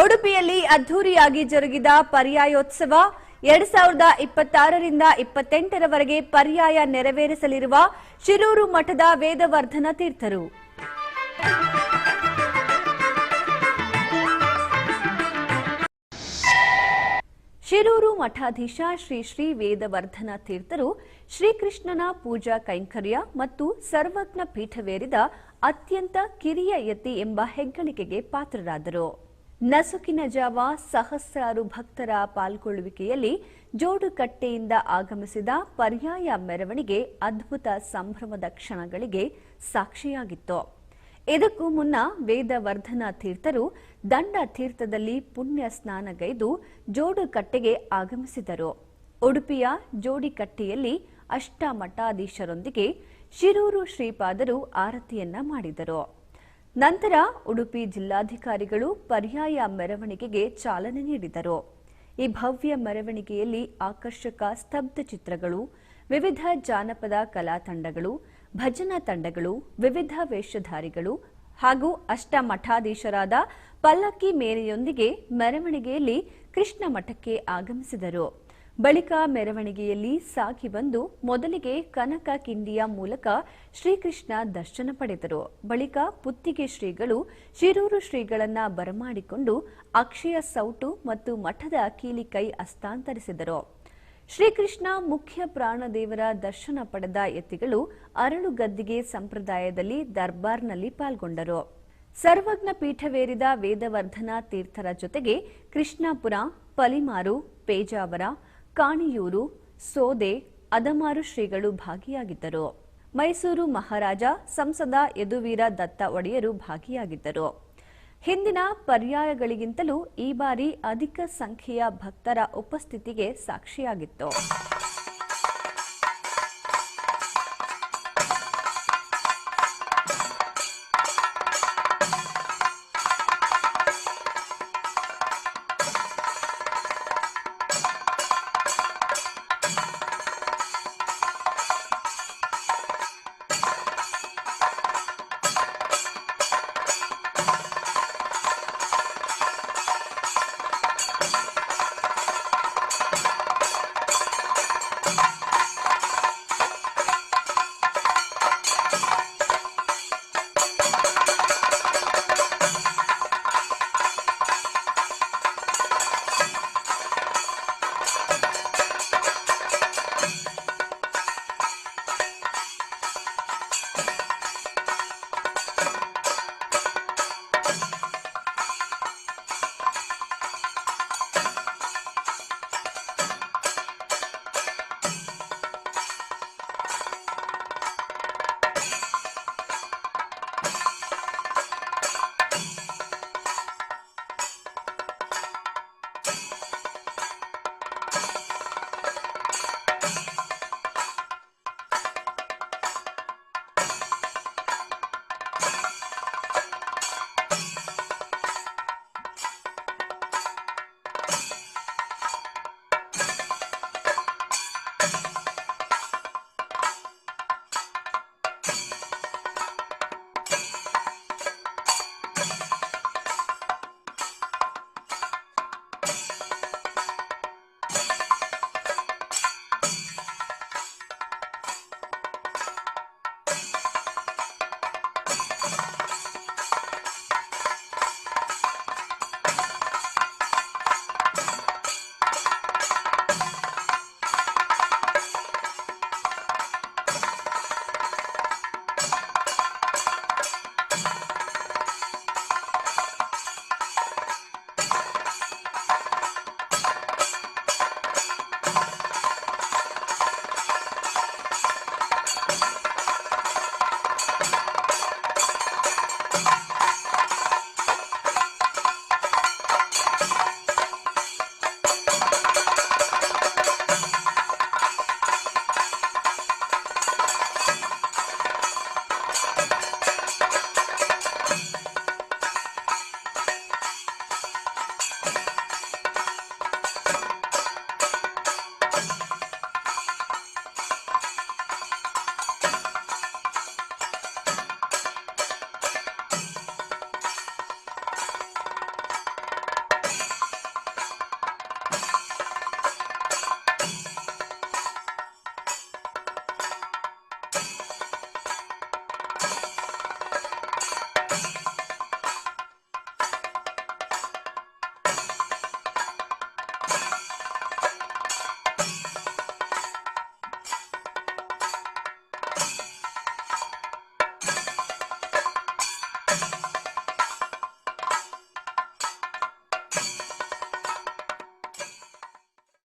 ಉಡುಪಿಯಲ್ಲಿ ಅದ್ದೂರಿಯಾಗಿ ಜರುಗಿದ ಪರ್ಯಾಯೋತ್ಸವ 2026ರಿಂದ 28ರವರೆಗೆ ಪರ್ಯಾಯ ನೆರವೇರಿಸಲಿರುವ ಶಿರೂರು ಮಠದ ವೇದವರ್ಧನ ತೀರ್ಥರು. ಶಿರೂರು ಮಠಾಧೀಶ ಶ್ರೀ ಶ್ರೀ ವೇದವರ್ಧನ ತೀರ್ಥರು ಶ್ರೀಕೃಷ್ಣನ ಪೂಜಾ ಕೈಂಕರ್ಯ ಮತ್ತು ಸರ್ವಜ್ಞ ಪೀಠವೇರಿದ ಅತ್ಯಂತ ಕಿರಿಯ ಯತಿ ಎಂಬ ಹೆಗ್ಗಳಿಕೆಗೆ ಪಾತ್ರರಾದರು. ನಸುಕಿನ ಜಾವ ಸಹಸ್ರಾರು ಭಕ್ತರ ಪಾಲ್ಗೊಳ್ಳುವಿಕೆಯಲ್ಲಿ ಜೋಡುಕಟ್ಟೆಯಿಂದ ಆಗಮಿಸಿದ ಪರ್ಯಾಯ ಮೆರವಣಿಗೆ ಅದ್ಭುತ ಸಂಭ್ರಮದ ಕ್ಷಣಗಳಿಗೆ ಸಾಕ್ಷಿಯಾಗಿತ್ತು. ಇದಕ್ಕೂ ಮುನ್ನ ವೇದವರ್ಧನ ತೀರ್ಥರು ದಂಡ ತೀರ್ಥದಲ್ಲಿ ಪುಣ್ಯ ಸ್ನಾನಗೈದು ಜೋಡುಕಟ್ಟೆಗೆ ಆಗಮಿಸಿದರು. ಉಡುಪಿಯ ಜೋಡಿಕಟ್ಟೆಯಲ್ಲಿ ಅಷ್ಟಮಠಾಧೀಶರೊಂದಿಗೆ ಶಿರೂರು ಶ್ರೀಪಾದರು ಆರತಿಯನ್ನ ಮಾಡಿದರು. ನಂತರ ಉಡುಪಿ ಜಿಲ್ಲಾಧಿಕಾರಿಗಳು ಪರ್ಯಾಯ ಮೆರವಣಿಗೆಗೆ ಚಾಲನೆ ನೀಡಿದರು. ಈ ಭವ್ಯ ಮೆರವಣಿಗೆಯಲ್ಲಿ ಆಕರ್ಷಕ ಸ್ತಬ್ಧ ಚಿತ್ರಗಳು, ವಿವಿಧ ಜಾನಪದ ಕಲಾ ತಂಡಗಳು, ಭಜನಾ ತಂಡಗಳು, ವಿವಿಧ ವೇಷಧಾರಿಗಳು ಹಾಗೂ ಅಷ್ಟಮಠಾಧೀಶರಾದ ಪಲ್ಲಕ್ಕಿ ಮೇರೆಯೊಂದಿಗೆ ಮೆರವಣಿಗೆಯಲ್ಲಿ ಕೃಷ್ಣ ಮಠಕ್ಕೆ ಆಗಮಿಸಿದರು. ಬಳಿಕ ಮೆರವಣಿಗೆಯಲ್ಲಿ ಸಾಗಿ ಬಂದು ಮೊದಲಿಗೆ ಕನಕ ಕಿಂಡಿಯ ಮೂಲಕ ಶ್ರೀಕೃಷ್ಣ ದರ್ಶನ ಪಡೆದರು. ಬಳಿಕ ಪುತ್ತಿಗೆ ಶ್ರೀಗಳು ಶಿರೂರು ಶ್ರೀಗಳನ್ನ ಬರಮಾಡಿಕೊಂಡು ಅಕ್ಷಯ ಸೌಟು ಮತ್ತು ಮಠದ ಕೀಲಿಕೈ ಹಸ್ತಾಂತರಿಸಿದರು. ಶ್ರೀಕೃಷ್ಣ ಮುಖ್ಯ ಪ್ರಾಣದೇವರ ದರ್ಶನ ಪಡೆದ ಯತಿಗಳು ಅರಳುಗದ್ದಿಗೆ ಸಂಪ್ರದಾಯದಲ್ಲಿ ದರ್ಬಾರ್ನಲ್ಲಿ ಪಾಲ್ಗೊಂಡರು. ಸರ್ವಜ್ಞ ಪೀಠವೇರಿದ ವೇದವರ್ಧನ ತೀರ್ಥರ ಜೊತೆಗೆ ಕೃಷ್ಣಾಪುರ, ಪಲಿಮಾರು, ಪೇಜಾವರ, ಕಾಣಿಯೂರು, ಸೋದೆ, ಅದಮಾರು ಶ್ರೀಗಳು ಭಾಗಿಯಾಗಿದ್ದರು. ಮೈಸೂರು ಮಹಾರಾಜ ಸಂಸದ ಯದುವೀರ ದತ್ತ ಒಡೆಯರು ಭಾಗಿಯಾಗಿದ್ದರು. ಹಿಂದಿನ ಪರ್ಯಾಯಗಳಿಗಿಂತಲೂ ಈ ಬಾರಿ ಅಧಿಕ ಸಂಖ್ಯೆಯ ಭಕ್ತರ ಉಪಸ್ಥಿತಿಗೆ ಸಾಕ್ಷಿಯಾಗಿತ್ತು.